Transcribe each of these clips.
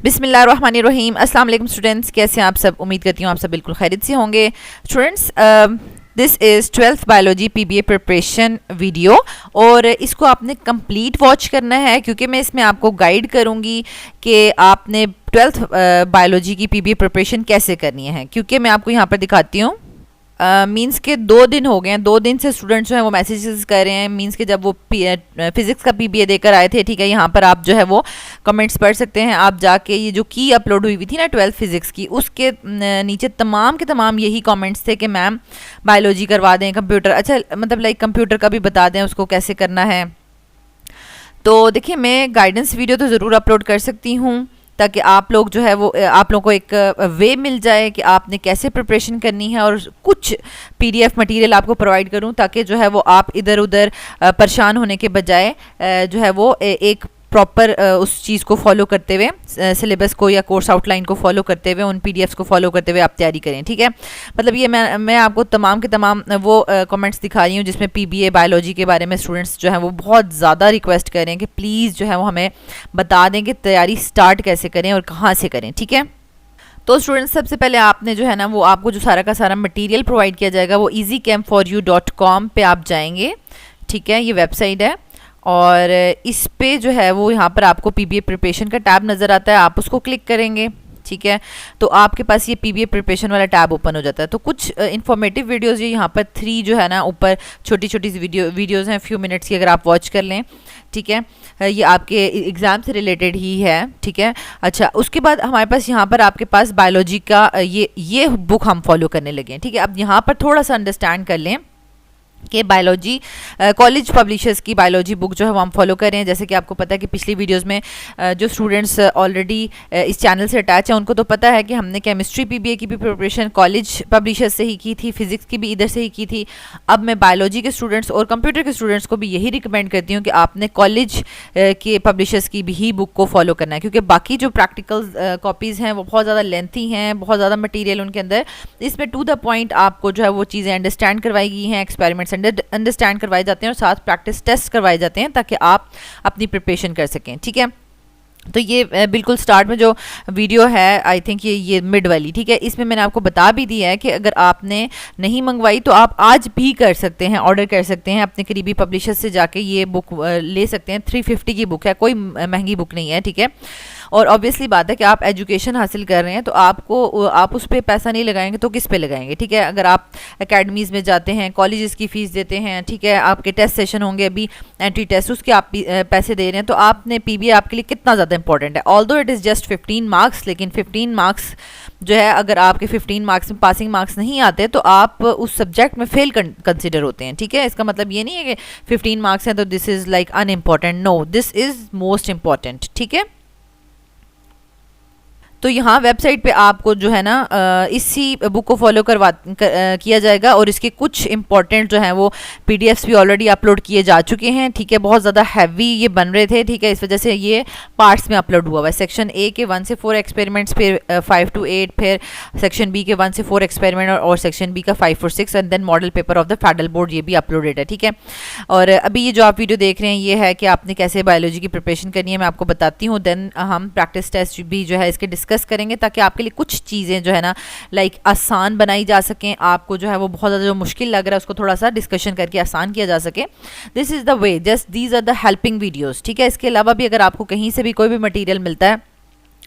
बिस्मिल्लाहिर्रहमानिर्रहीम। अस्सलाम वालेकुम स्टूडेंट्स, कैसे हैं आप सब। उम्मीद करती हूँ आप सब बिल्कुल खैरियत से होंगे। Students, this is 12th biology PBA preparation video और इसको आपने कंप्लीट वॉच करना है क्योंकि मैं इसमें आपको गाइड करूँगी कि आपने 12th बायोलॉजी की पीबीए प्रिपरेशन कैसे करनी है। क्योंकि मैं आपको यहाँ पर दिखाती हूँ, मींस के 2 दिन हो गए हैं, 2 दिन से स्टूडेंट्स जो हैं वो मैसेजेस कर रहे हैं। मींस के जब वो फिज़िक्स का पीबीए देकर आए थे, ठीक है, यहाँ पर आप जो है वो कमेंट्स पढ़ सकते हैं। आप जाके ये जो की अपलोड हुई थी ना 12th फिज़िक्स की, उसके नीचे तमाम के तमाम यही कमेंट्स थे कि मैम बायोलॉजी करवा दें, कंप्यूटर, अच्छा मतलब लाइक कंप्यूटर का भी बता दें उसको कैसे करना है। तो देखिए, मैं गाइडेंस वीडियो तो ज़रूर अपलोड कर सकती हूँ ताकि आप लोग जो है वो आप लोगों को एक वे मिल जाए कि आपने कैसे प्रिपरेशन करनी है, और कुछ पीडीएफ मटेरियल आपको प्रोवाइड करूं ताकि जो है वो आप इधर उधर परेशान होने के बजाय जो है वो एक प्रॉपर उस चीज़ को फॉलो करते हुए, सिलेबस को या कोर्स आउटलाइन को फॉलो करते हुए, उन पीडीएफ्स को फॉलो करते हुए आप तैयारी करें। ठीक है, मतलब ये मैं आपको तमाम के तमाम वो कमेंट्स दिखा रही हूँ जिसमें पीबीए बायोलॉजी के बारे में स्टूडेंट्स जो हैं वो बहुत ज़्यादा रिक्वेस्ट कर रहे हैं कि प्लीज़ जो है वो हमें बता दें कि तैयारी स्टार्ट कैसे करें और कहाँ से करें। ठीक है, तो स्टूडेंट्स, सबसे पहले आपने जो है ना वो आपको जो सारा का सारा मटेरियल प्रोवाइड किया जाएगा वो easycamforyou.com पे आप जाएंगे। ठीक है, ये वेबसाइट है और इस पे जो है वो यहाँ पर आपको पीबीए प्रिपरेशन का टैब नज़र आता है, आप उसको क्लिक करेंगे। ठीक है, तो आपके पास ये पीबीए प्रिपरेशन वाला टैब ओपन हो जाता है। तो कुछ इन्फॉर्मेटिव वीडियोस ये यहाँ पर 3 जो है ना ऊपर छोटी छोटी वीडियोस हैं, फ्यू मिनट्स की, अगर आप वॉच कर लें। ठीक है, ये आपके एग्ज़ाम से रिलेटेड ही है। ठीक है, अच्छा, उसके बाद हमारे पास यहाँ पर आपके पास बायोलॉजी का ये बुक हम फॉलो करने लगे हैं। ठीक है, अब यहाँ पर थोड़ा सा अंडरस्टैंड कर लें कि बायोलॉजी कॉलेज पब्लिशर्स की बायोलॉजी बुक जो है वो हम फॉलो कर रहे हैं। जैसे कि आपको पता है कि पिछली वीडियोस में जो स्टूडेंट्स ऑलरेडी इस चैनल से अटैच हैं उनको तो पता है कि हमने केमिस्ट्री पीबीए की भी प्रिपरेशन कॉलेज पब्लिशर्स से ही की थी, फिजिक्स की भी इधर से ही की थी। अब मैं बायोलॉजी के स्टूडेंट्स और कंप्यूटर के स्टूडेंट्स को भी यही रिकमेंड करती हूँ कि आपने कॉलेज के पब्लिशर्स की भी ही बुक को फॉलो करना है, क्योंकि बाकी जो प्रैक्टिकल कॉपीज़ हैं वो बहुत ज़्यादा लेंथी हैं, बहुत ज़्यादा मटीरियल उनके अंदर। इसमें टू द पॉइंट आपको जो है वो चीज़ें अंडरस्टैंड करवाई गई हैं, एक्सपेरिमेंट्स अंडरस्टैंड करवाए जाते हैं और साथ प्रैक्टिस टेस्ट करवाए जाते हैं ताकि आप अपनी प्रिपरेशन कर सकें। ठीक है, तो ये बिल्कुल स्टार्ट में जो वीडियो है, आई थिंक ये मिड वाली, ठीक है, इसमें मैंने आपको बता भी दिया है कि अगर आपने नहीं मंगवाई तो आप आज भी कर सकते हैं, ऑर्डर कर सकते हैं अपने करीबी पब्लिशर से जाके ये बुक ले सकते हैं। 350 की बुक है, कोई महंगी बुक नहीं है। ठीक है, और ऑब्वियसली बात है कि आप एजुकेशन हासिल कर रहे हैं तो आप उस पर पैसा नहीं लगाएंगे तो किस पे लगाएंगे। ठीक है, अगर आप एकेडमीज़ में जाते हैं, कॉलेजेस की फ़ीस देते हैं, ठीक है, आपके टेस्ट सेशन होंगे अभी एंट्री टेस्ट, उसके आप पैसे दे रहे हैं, तो आपने पीबीए आपके लिए कितना ज़्यादा इंपॉर्टेंट है। Although it is just 15 marks, लेकिन 15 मार्क्स जो है, अगर आपके 15 मार्क्स में पासिंग मार्क्स नहीं आते तो आप उस सब्जेक्ट में फेल कंसिडर होते हैं। ठीक है, इसका मतलब ये नहीं है कि 15 मार्क्स हैं तो this is like unimportant, no, this is most important. ठीक है, तो यहाँ वेबसाइट पे आपको जो है ना इसी बुक को फॉलो किया जाएगा और इसके कुछ इंपॉर्टेंट जो हैं वो पीडीएफ्स भी ऑलरेडी अपलोड किए जा चुके हैं। ठीक है, बहुत ज़्यादा हैवी ये बन रहे थे। ठीक है, इस वजह से ये पार्ट्स में अपलोड हुआ है। सेक्शन ए के 1 से 4 एक्सपेरिमेंट्स, फिर 5 to 8, फिर सेक्शन बी के 1 से 4 एक्सपेरिमेंट और सेक्शन बी का 5 और 6, and then model paper of the federal board, ये भी अपलोडेड है। ठीक है, और अभी ये जो आप वीडियो देख रहे हैं ये है कि आपने कैसे बायोलॉजी की प्रिपरेशन करनी है, मैं आपको बताती हूँ। देन हम प्रैक्टिस टेस्ट भी जो है इसके डिस्कस करेंगे ताकि आपके लिए कुछ चीज़ें जो है ना लाइक आसान बनाई जा सकें, आपको जो है वो बहुत ज़्यादा जो मुश्किल लग रहा है उसको थोड़ा सा डिस्कशन करके आसान किया जा सके। This is the way, just these are the helping videos. ठीक है, इसके अलावा भी अगर आपको कहीं से भी कोई भी मटेरियल मिलता है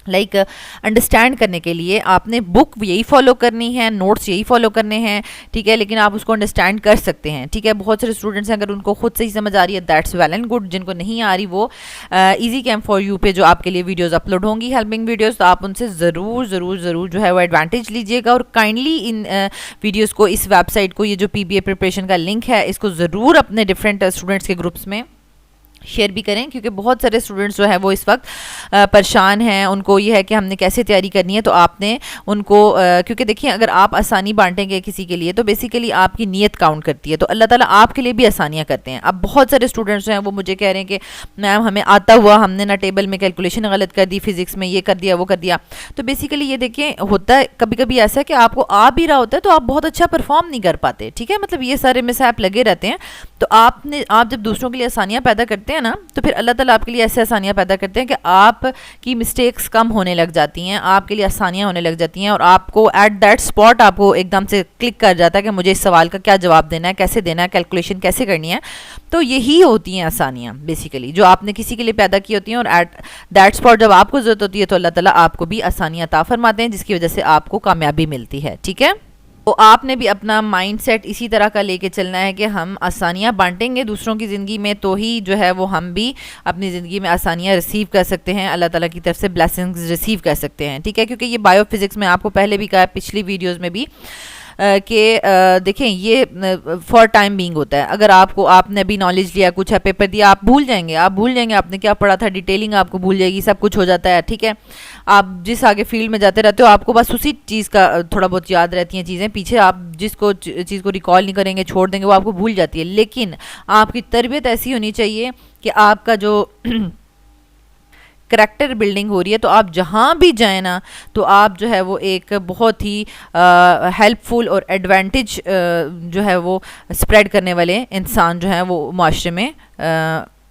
लाइक अंडरस्टैंड करने के लिए, आपने बुक यही फॉलो करनी है, नोट्स यही फॉलो करने हैं। ठीक है, लेकिन आप उसको अंडरस्टैंड कर सकते हैं। ठीक है, बहुत सारे स्टूडेंट्स हैं अगर उनको खुद से ही समझ आ रही है दैट्स वेल एंड गुड, जिनको नहीं आ रही वो easycamforyou पे जो आपके लिए वीडियोस अपलोड होंगी, हेल्पिंग वीडियोस, तो आप उनसे ज़रूर ज़रूर ज़रूर जो है वो एडवांटेज लीजिएगा और काइंडली इन वीडियोज़ को, इस वेबसाइट को, ये जो पीबीए प्रिपरेशन का लिंक है इसको ज़रूर अपने डिफरेंट स्टूडेंट्स के ग्रुप्स में शेयर भी करें, क्योंकि बहुत सारे स्टूडेंट्स जो है वो इस वक्त परेशान हैं। उनको ये है कि हमने कैसे तैयारी करनी है, तो आपने उनको क्योंकि देखिए अगर आप आसानी बांटेंगे किसी के लिए तो बेसिकली आपकी नीयत काउंट करती है, तो अल्लाह ताला आपके लिए भी आसानियाँ करते हैं। अब बहुत सारे स्टूडेंट्स जो हैं वो मुझे कह रहे हैं कि मैम हमें आता हुआ हमने ना टेबल में कैलकुलेशन गलत कर दी, फिजिक्स में ये कर दिया वो कर दिया। तो बेसिकली ये देखिए होता है कभी कभी ऐसा कि आपको आ भी रहा होता है तो आप बहुत अच्छा परफॉर्म नहीं कर पाते। ठीक है, मतलब ये सारे मिसहैप लगे रहते हैं। तो आप जब दूसरों के लिए आसानियाँ पैदा करते हैं ना, तो फिर अल्लाह ताला आपके लिए ऐसे आसानियाँ पैदा करते हैं कि आपकी मिस्टेक्स कम होने लग जाती हैं, आपके लिए आसानियाँ होने लग जाती हैं, और आपको एट दैट स्पॉट आपको एकदम से क्लिक कर जाता है कि मुझे इस सवाल का क्या जवाब देना है, कैसे देना है, कैलकुलेशन कैसे करनी है। तो यही होती हैं आसानियाँ बेसिकली, जो आपने किसी के लिए पैदा की होती हैं, और एट दैट स्पॉट जब आपको ज़रूरत होती है तो अल्लाह ताला आपको भी आसानियाँ अता फरमाते हैं, जिसकी वजह से आपको कामयाबी मिलती है। ठीक है, तो आपने भी अपना माइंडसेट इसी तरह का लेके चलना है कि हम आसानियाँ बांटेंगे दूसरों की ज़िंदगी में, तो ही जो है वो हम भी अपनी ज़िंदगी में आसानियाँ रिसीव कर सकते हैं, अल्लाह ताला की तरफ से ब्लेसिंग्स रिसीव कर सकते हैं। ठीक है, क्योंकि ये बायोफिज़िक्स में आपको पहले भी कहा, पिछली वीडियोज़ में भी कि देखें ये फॉर टाइम बीइंग होता है। अगर आपने भी नॉलेज लिया, कुछ है, पेपर दिया, आप भूल जाएंगे आपने क्या पढ़ा था, डिटेलिंग आपको भूल जाएगी, सब कुछ हो जाता है। ठीक है, आप जिस आगे फील्ड में जाते रहते हो आपको बस उसी चीज़ का थोड़ा बहुत याद रहती हैं चीज़ें, पीछे आप जिसको चीज़ को रिकॉल नहीं करेंगे, छोड़ देंगे, वो आपको भूल जाती है। लेकिन आपकी तरबियत ऐसी होनी चाहिए कि आपका जो करैक्टर बिल्डिंग हो रही है, तो आप जहाँ भी जाए ना, तो आप जो है वो एक बहुत ही हेल्पफुल और एडवांटेज जो है वो स्प्रेड करने वाले इंसान जो है वो माशरे में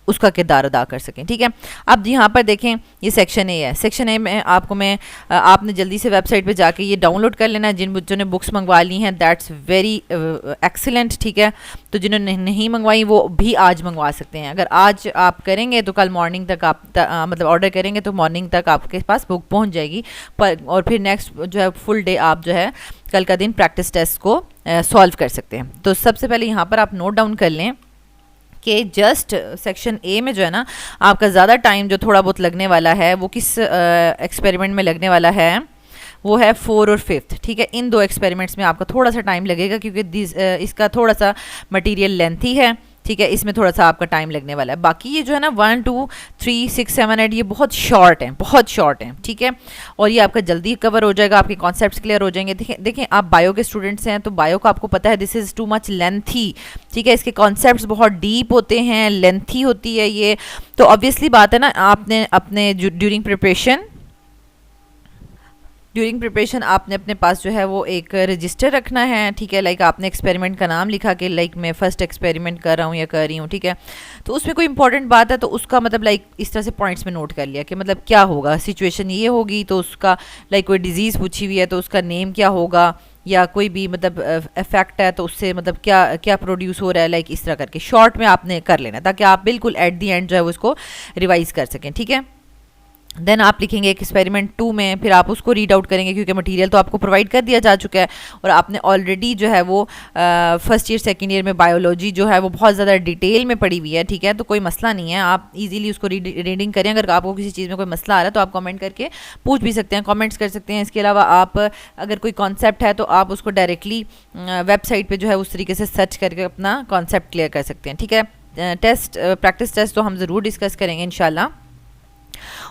उसका किरदार अदा कर सकें। ठीक है, अब यहाँ पर देखें ये सेक्शन ए है। सेक्शन ए में आपने जल्दी से वेबसाइट पे जाके ये डाउनलोड कर लेना है। जिन बच्चों ने बुक्स मंगवा ली हैं दैट्स वेरी एक्सीलेंट। ठीक है, तो जिन्होंने नहीं मंगवाई वो भी आज मंगवा सकते हैं। अगर आज आप करेंगे तो कल मॉर्निंग तक आप मतलब ऑर्डर करेंगे तो मॉर्निंग तक आपके पास बुक पहुँच जाएगी, और फिर नेक्स्ट जो है फुल डे आप जो है कल का दिन प्रैक्टिस टेस्ट को सॉल्व कर सकते हैं। तो सबसे पहले यहाँ पर आप नोट डाउन कर लें कि जस्ट सेक्शन ए में जो है ना आपका ज़्यादा टाइम जो थोड़ा बहुत लगने वाला है वो किस एक्सपेरिमेंट में लगने वाला है, वो है 4 और 5th। ठीक है, इन दो एक्सपेरिमेंट्स में आपका थोड़ा सा टाइम लगेगा क्योंकि इसका थोड़ा सा मटेरियल लेंथी है। ठीक है, इसमें थोड़ा सा आपका टाइम लगने वाला है। बाकी ये जो है ना 1 2 3 6 7 8 ये बहुत शॉर्ट हैं। ठीक है, और ये आपका जल्दी कवर हो जाएगा, आपके कॉन्सेप्ट्स क्लियर हो जाएंगे। देखें आप बायो के स्टूडेंट्स हैं तो बायो को आपको पता है this is too much lengthy. ठीक है, इसके कॉन्सेप्ट्स बहुत डीप होते हैं, लेंथी होती है ये, तो ऑब्वियसली बात है ना आपने अपने ड्यूरिंग प्रिपरेशन आपने अपने पास जो है वो एक रजिस्टर रखना है। ठीक है, लाइक आपने एक्सपेरिमेंट का नाम लिखा कि लाइक मैं फर्स्ट एक्सपेरिमेंट कर रहा हूँ या कर रही हूँ। ठीक है, तो उसमें कोई इंपॉर्टेंट बात है तो उसका मतलब लाइक इस तरह से पॉइंट्स में नोट कर लिया कि मतलब क्या होगा, सिचुएशन ये होगी तो उसका लाइक कोई डिजीज़ पूछी हुई है तो उसका नेम क्या होगा, या कोई भी मतलब इफेक्ट है तो उससे मतलब क्या क्या प्रोड्यूस हो रहा है, लाइक इस तरह करके शॉर्ट में आपने कर लेना ताकि आप बिल्कुल एट दी एंड जो है वो उसको रिवाइज कर सकें। ठीक है, देन आप लिखेंगे एक्सपेरिमेंट 2 में, फिर आप उसको रीड आउट करेंगे क्योंकि मटेरियल तो आपको प्रोवाइड कर दिया जा चुका है और आपने ऑलरेडी जो है वो फर्स्ट ईयर सेकेंड ईयर में बायोलॉजी जो है वो बहुत ज़्यादा डिटेल में पढ़ी हुई है। ठीक है, तो कोई मसला नहीं है, आप इजीली उसको रीडिंग करें। अगर आपको किसी चीज़ में कोई मसला आ रहा है तो आप कमेंट करके पूछ भी सकते हैं, कमेंट्स कर सकते हैं। इसके अलावा आप अगर कोई कॉन्सेप्ट है तो आप उसको डायरेक्टली वेबसाइट पर जो है उस तरीके से सर्च करके अपना कॉन्सेप्ट क्लियर कर सकते हैं। ठीक है, प्रैक्टिस टेस्ट तो हम ज़रूर डिस्कस करेंगे इंशाल्लाह,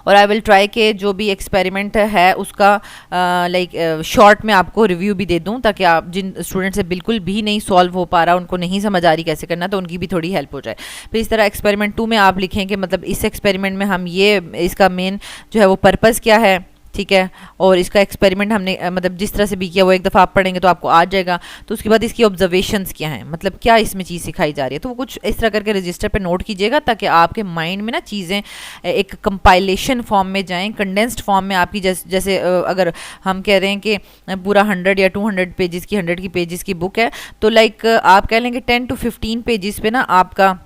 और आई विल ट्राई के जो भी एक्सपेरिमेंट है उसका लाइक शॉर्ट में आपको रिव्यू भी दे दूं ताकि आप जिन स्टूडेंट से बिल्कुल भी नहीं सॉल्व हो पा रहा, उनको नहीं समझ आ रही कैसे करना, तो उनकी भी थोड़ी हेल्प हो जाए। फिर इस तरह एक्सपेरिमेंट 2 में आप लिखें कि मतलब इस एक्सपेरिमेंट में हम ये इसका मेन जो है वो पर्पज़ क्या है। ठीक है, और इसका एक्सपेरिमेंट हमने मतलब जिस तरह से भी किया वो एक दफ़ा आप पढ़ेंगे तो आपको आ जाएगा। तो उसके बाद इसकी ऑब्जर्वेशंस क्या हैं, मतलब क्या इसमें चीज़ सिखाई जा रही है, तो वो कुछ इस तरह करके रजिस्टर पे नोट कीजिएगा ताकि आपके माइंड में ना चीज़ें एक कंपाइलेशन फॉर्म में जाएं, कंडेंस्ड फॉर्म में आपकी जैसे अगर हम कह रहे हैं कि पूरा 100 या 200 पेजेस की 100 की पेजेस की बुक है तो लाइक आप कह लेंगे 10 to 15 पेजेस पे ना आपका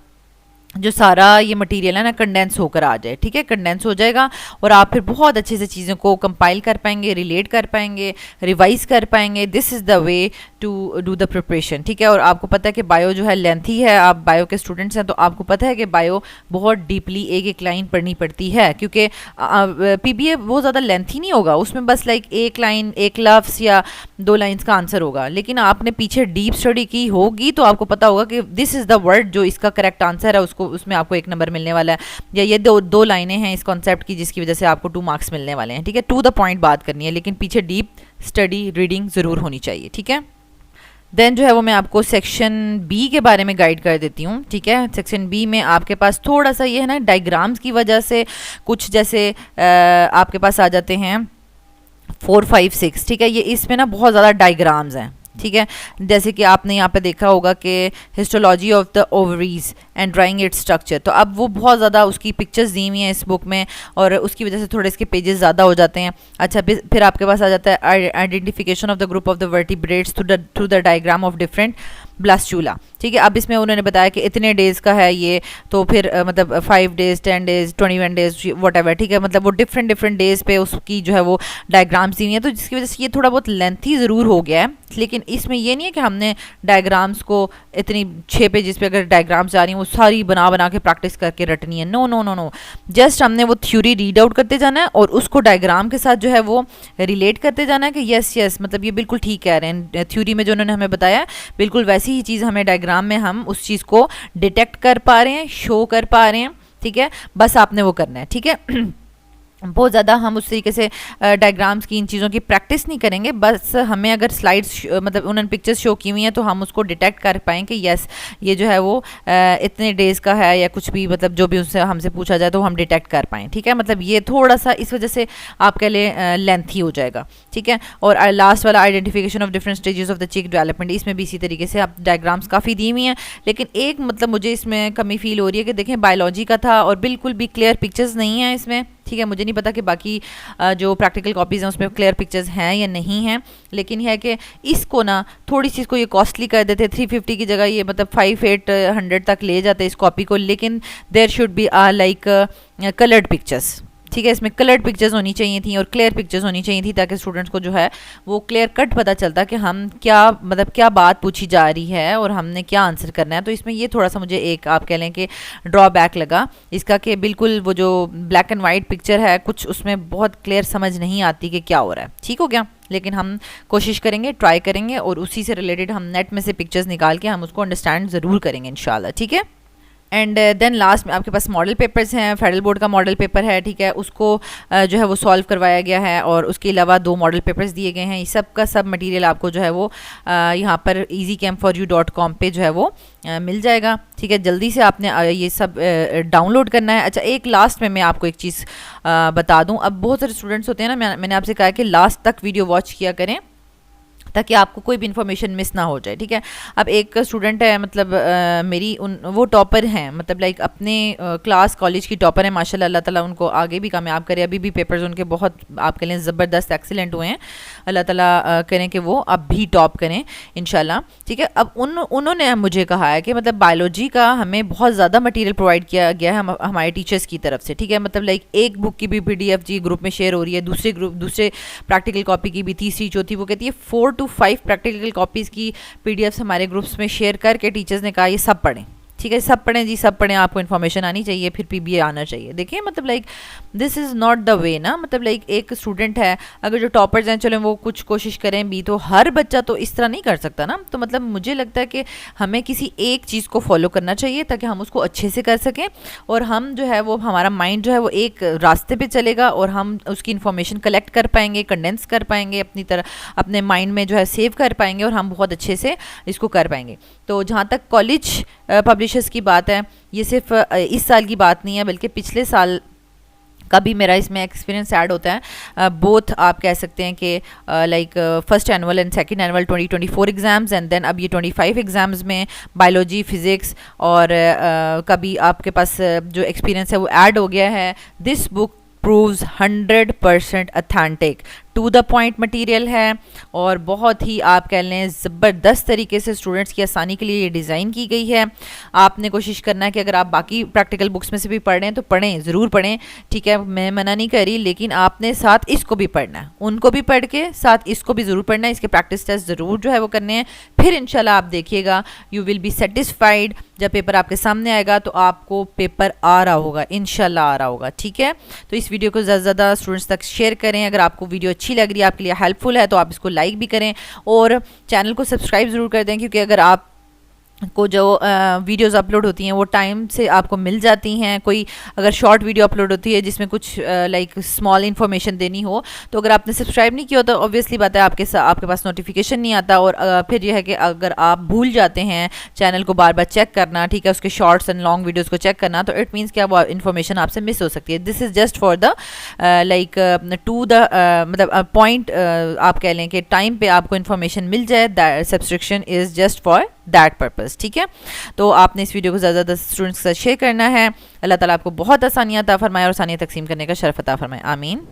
जो सारा ये मटेरियल है ना कंडेंस होकर आ जाए। ठीक है, कंडेंस हो जाएगा और आप फिर बहुत अच्छे से चीज़ों को कंपाइल कर पाएंगे, रिलेट कर पाएंगे, रिवाइज कर पाएंगे। This is the way to do the preparation. ठीक है, और आपको पता है कि बायो जो है लेंथी है, आप बायो के स्टूडेंट्स हैं तो आपको पता है कि बायो बहुत डीपली एक एक लाइन पढ़नी पड़ती है क्योंकि पीबीए बहुत ज़्यादा लेंथी नहीं होगा, उसमें बस लाइक एक लाइन, एक लफ्स या 2 लाइन्स का आंसर होगा। लेकिन आपने पीछे डीप स्टडी की होगी तो आपको पता होगा कि दिस इज़ द वर्ड जो इसका करेक्ट आंसर है, उसमें आपको 1 नंबर मिलने वाला है, या ये दो लाइनें हैं इस कॉन्सेप्ट की जिसकी वजह से आपको 2 मार्क्स मिलने वाले हैं। ठीक है, टू द पॉइंट बात करनी है लेकिन पीछे डीप स्टडी रीडिंग ज़रूर होनी चाहिए। ठीक है, देन जो है वो मैं आपको सेक्शन बी के बारे में गाइड कर देती हूँ। ठीक है, सेक्शन बी में आपके पास थोड़ा सा ये है ना डायग्राम्स की वजह से कुछ जैसे आपके पास आ जाते हैं 4 5 6। ठीक है, ये इसमें ना बहुत ज़्यादा डायग्राम्स हैं। ठीक है। जैसे कि आपने यहाँ पे देखा होगा कि histology of the ovaries and drawing its structure, तो अब वो बहुत ज़्यादा उसकी पिक्चर्स दी हुई हैं इस बुक में और उसकी वजह से थोड़े इसके पेजेस ज़्यादा हो जाते हैं। अच्छा, फिर आपके पास आ जाता है identification of the group of the vertebrates through the diagram of different blastula. ठीक है, अब इसमें उन्होंने बताया कि इतने डेज़ का है ये, तो फिर मतलब 5 days 10 days 21 days what ever. ठीक है, मतलब वो डिफरेंट डेज़ पे उसकी जो है वो डायग्राम्स दी हुई हैं, तो जिसकी वजह से ये थोड़ा बहुत लेंथी ज़रूर हो गया है। लेकिन इसमें ये नहीं है कि हमने डायग्राम्स को इतनी 6 पेजेस पे अगर डायग्राम्स आ रही हैं वो सारी बना के प्रैक्टिस करके रटनी है। No no no no, just हमने वो थ्योरी रीड आउट करते जाना है और उसको डायग्राम के साथ जो है वो रिलेट करते जाना है कि यस मतलब ये बिल्कुल ठीक कह रहे हैं, थ्योरी में जो उन्होंने हमें बताया बिल्कुल वैसी ही चीज़ हमें डायग्राम में हम उस चीज़ को डिटेक्ट कर पा रहे हैं, शो कर पा रहे हैं। ठीक है, बस आपने वो करना है। ठीक है बहुत ज़्यादा हम उस तरीके से डायग्राम्स की इन चीज़ों की प्रैक्टिस नहीं करेंगे, बस हमें अगर स्लाइड्स मतलब उन्होंने पिक्चर्स शो की हुई हैं तो हम उसको डिटेक्ट कर पाएँ कि यस ये जो है वो इतने डेज़ का है या कुछ भी, मतलब जो भी उससे हमसे पूछा जाए तो हम डिटेक्ट कर पाएँ। ठीक है, मतलब ये थोड़ा सा इस वजह से आपके लिए लेंथी हो जाएगा। ठीक है, और लास्ट वाला identification of different stages of the चिक डेवलपमेंट, इसमें भी इसी तरीके से आप डायग्राम्स काफ़ी दी हुई हैं, लेकिन एक मतलब मुझे इसमें कमी फील हो रही है कि देखें बायोलॉजी का था और बिल्कुल भी क्लियर पिक्चर्स नहीं है इसमें। ठीक है, मुझे नहीं पता कि बाकी जो प्रैक्टिकल कॉपीज़ हैं उसमें क्लियर पिक्चर्स हैं या नहीं हैं, लेकिन यह है कि इसको ना थोड़ी सी इसको ये कॉस्टली कर देते, 350 की जगह ये मतलब 5-800 तक ले जाते इस कॉपी को, लेकिन there should be like coloured pictures. ठीक है, इसमें कलर्ड पिक्चर्स होनी चाहिए थी और क्लियर पिक्चर्स होनी चाहिए थी ताकि स्टूडेंट्स को जो है वो क्लियर कट पता चलता कि हम क्या मतलब क्या बात पूछी जा रही है और हमने क्या आंसर करना है। तो इसमें ये थोड़ा सा मुझे एक आप कह लें कि ड्रॉबैक लगा इसका कि बिल्कुल वो जो ब्लैक एंड वाइट पिक्चर है कुछ उसमें बहुत क्लियर समझ नहीं आती कि क्या हो रहा है। ठीक हो गया, लेकिन हम कोशिश करेंगे, ट्राई करेंगे और उसी से रिलेटेड हम नेट में से पिक्चर्स निकाल के हम उसको अंडरस्टैंड ज़रूर करेंगे इंशाल्लाह। ठीक है, एंड देन लास्ट में आपके पास मॉडल पेपर्स हैं, फेडरल बोर्ड का मॉडल पेपर है। ठीक है, उसको जो है वो सॉल्व करवाया गया है और उसके अलावा 2 मॉडल पेपर्स दिए गए हैं। ये सब का सब मटेरियल आपको जो है वो यहाँ पर easycamforyou.com पे जो है वो मिल जाएगा। ठीक है, जल्दी से आपने ये सब डाउनलोड करना है। अच्छा, एक लास्ट में मैं आपको एक चीज़ बता दूँ, अब बहुत सारे स्टूडेंट्स होते हैं ना, मैंने आपसे कहा कि लास्ट तक वीडियो वॉच किया करें ताकि आपको कोई भी इन्फॉर्मेशन मिस ना हो जाए। ठीक है, अब एक स्टूडेंट है मतलब वो टॉपर हैं, मतलब लाइक अपने क्लास कॉलेज की टॉपर है माशाल्लाह, अल्लाह ताला उनको आगे भी कामयाब करे। अभी भी पेपर्स उनके बहुत आपके लिए ज़बरदस्त एक्सीलेंट हुए हैं, अल्लाह ताला करें कि वो अब भी टॉप करें इंशाल्लाह। ठीक है, अब उन्होंने मुझे कहा है कि मतलब बायोलॉजी का हमें बहुत ज़्यादा मटीरियल प्रोवाइड किया गया है हमारे टीचर्स की तरफ से। ठीक है, मतलब लाइक एक बुक की भी PDF जी ग्रुप में शेयर हो रही है, दूसरे प्रैक्टिकल कॉपी की भी, तीसरी चौथी, वो कहती है 4 to 5 प्रैक्टिकल कॉपीज़ की PDFs हमारे ग्रुप्स में शेयर करके टीचर्स ने कहा ये सब पढ़ें। ठीक है, सब पढ़ें जी, सब पढ़ें, आपको इन्फॉर्मेशन आनी चाहिए, फिर PBA आना चाहिए। देखिए मतलब like this is not the way ना, मतलब लाइक एक स्टूडेंट है, अगर जो टॉपर्स हैं चलो वो कुछ कोशिश करें भी, तो हर बच्चा तो इस तरह नहीं कर सकता ना। तो मतलब मुझे लगता है कि हमें किसी एक चीज़ को फॉलो करना चाहिए ताकि हम उसको अच्छे से कर सकें और हम जो है वो हमारा माइंड जो है वो एक रास्ते पर चलेगा और हम उसकी इन्फॉर्मेशन कलेक्ट कर पाएंगे, कंडेंस कर पाएंगे, अपनी तरह अपने माइंड में जो है सेव कर पाएंगे और हम बहुत अच्छे से इसको कर पाएंगे। तो जहाँ तक कॉलेज पब्लिशर्स की बात है, ये सिर्फ इस साल की बात नहीं है बल्कि पिछले साल का भी मेरा इसमें एक्सपीरियंस ऐड होता है। बोथ आप कह सकते हैं कि like first annual and second annual 2024 exams and then अब ये 25 एग्ज़ाम्स में बायोलॉजी, फिज़िक्स और कभी आपके पास जो एक्सपीरियंस है वो ऐड हो गया है। This book proves 100% authentic, to the point material है और बहुत ही आप कह लें ज़बरदस्त तरीके से स्टूडेंट्स की आसानी के लिए ये डिज़ाइन की गई है। आपने कोशिश करना है कि अगर आप बाकी प्रैक्टिकल बुक्स में से भी पढ़ रहे हैं तो पढ़ें, ज़रूर पढ़ें। ठीक है, मैं मना नहीं कर रही, लेकिन आपने साथ इसको भी पढ़ना है, उनको भी पढ़ के साथ इसको भी ज़रूर पढ़ना है। इसके प्रैक्टिस टेस्ट ज़रूर जो है वो करने हैं, फिर इंशाल्लाह आप देखिएगा यू विल बी सेटिस्फाइड। जब पेपर आपके सामने आएगा तो आपको पेपर आ रहा होगा, इंशाल्लाह आ रहा होगा। ठीक है, तो इस वीडियो को ज़्यादा से ज़्यादा स्टूडेंट्स तक शेयर करें। अगर आपको वीडियो अच्छी लग रही है, आपके लिए हेल्पफुल है, तो आप इसको लाइक भी करें और चैनल को सब्सक्राइब ज़रूर कर दें, क्योंकि अगर आप को जो वीडियोस अपलोड होती हैं वो टाइम से आपको मिल जाती हैं। कोई अगर शॉर्ट वीडियो अपलोड होती है जिसमें कुछ लाइक स्मॉल इन्फॉर्मेशन देनी हो, तो अगर आपने सब्सक्राइब नहीं किया हो तो ऑब्वियसली बात है आपके पास नोटिफिकेशन नहीं आता। और फिर यह है कि अगर आप भूल जाते हैं चैनल को बार बार चेक करना, ठीक है, उसके शॉर्ट्स एंड लॉन्ग वीडियोज़ को चेक करना, तो इट मीन्स कि वो इन्फॉर्मेशन आपसे मिस हो सकती है। This is just for the like to the मतलब पॉइंट आप कह लें कि टाइम पे आपको इन्फॉर्मेशन मिल जाए। Subscription is just for that purpose, ठीक है। तो आपने इस वीडियो को ज़्यादा स्टूडेंट्स के साथ शेयर करना है। अल्लाह ताला आपको बहुत आसानियाँ अता फरमाए और आसानियाँ तकसीम करने का शरफ अता फरमाए। आमीन।